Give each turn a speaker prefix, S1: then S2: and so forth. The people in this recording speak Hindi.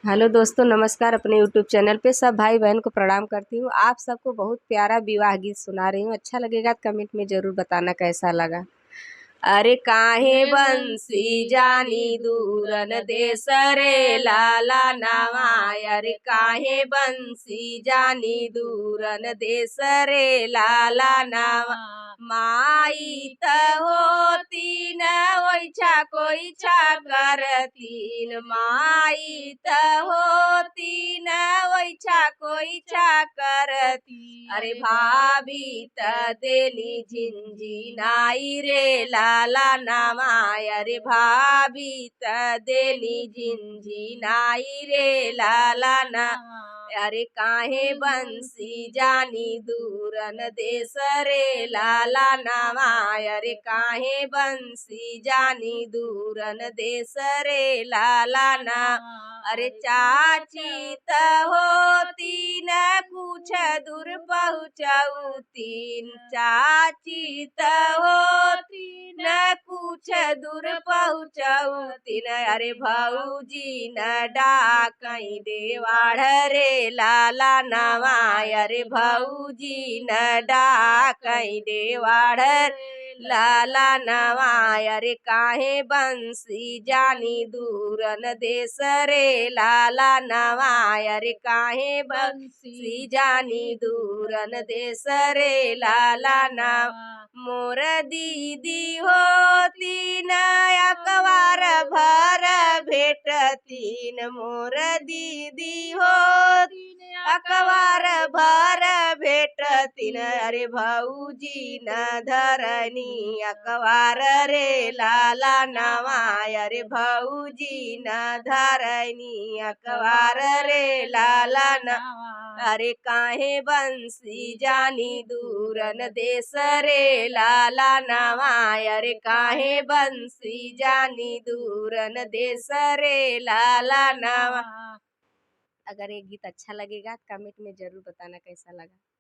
S1: हेलो दोस्तों, नमस्कार। अपने यूट्यूब चैनल पे सब भाई बहन को प्रणाम करती हूँ। आप सबको बहुत प्यारा विवाह गीत सुना रही हूँ। अच्छा लगेगा तो कमेंट में ज़रूर बताना कैसा लगा। अरे काहे बंसी जानी दूरन देश रे लाला नावा। अरे काहे बंसी जानी दूरन देश रे लाला नावा। माई त होती न ओइछा कोइछा करतीन। माई त होती न ओइछा कोइछा करती। अरे भाभी त देली झिंझिनाई रे लाला नामा। अरे भाभी त देली झिंझिनाई रे लाला ना। अरे काहे बंसी जानी दूरन देश रे लाला नामा। अरे काहे बंसी जानी दूरन देश रे लाला ना। अरे चाची त होती न कुछ दूर पहुँचौतीन। चाची त होती न कुछ दूर पहुँचौतीन। अरे भौजी न डाकई देवाड़ रे लाला नावा। अरे भौजी न डाकई देवाड़ लाला नवा। अरे काहे बंसी जानी दूरन देश रे लाला नवा। अरे काहे बंसी जानी दूरन देश रे लाला नवा। मोर दीदी होती न अकबार भर भेटतीन। मोर दीदी होती अकबार भर भेटतीन। अरे भौजी न धरनी अकबार रे लाला नवा। अरे भौजी न धरनी अकबार रे लाला नवा। अरे काहे बंसी जानी दूरन देश रे लाला नवा। अरे काहे बंसी जानी दूरन देश रे लाला नवा। अगर ये गीत अच्छा लगेगा तो कमेंट में ज़रूर बताना कैसा लगा।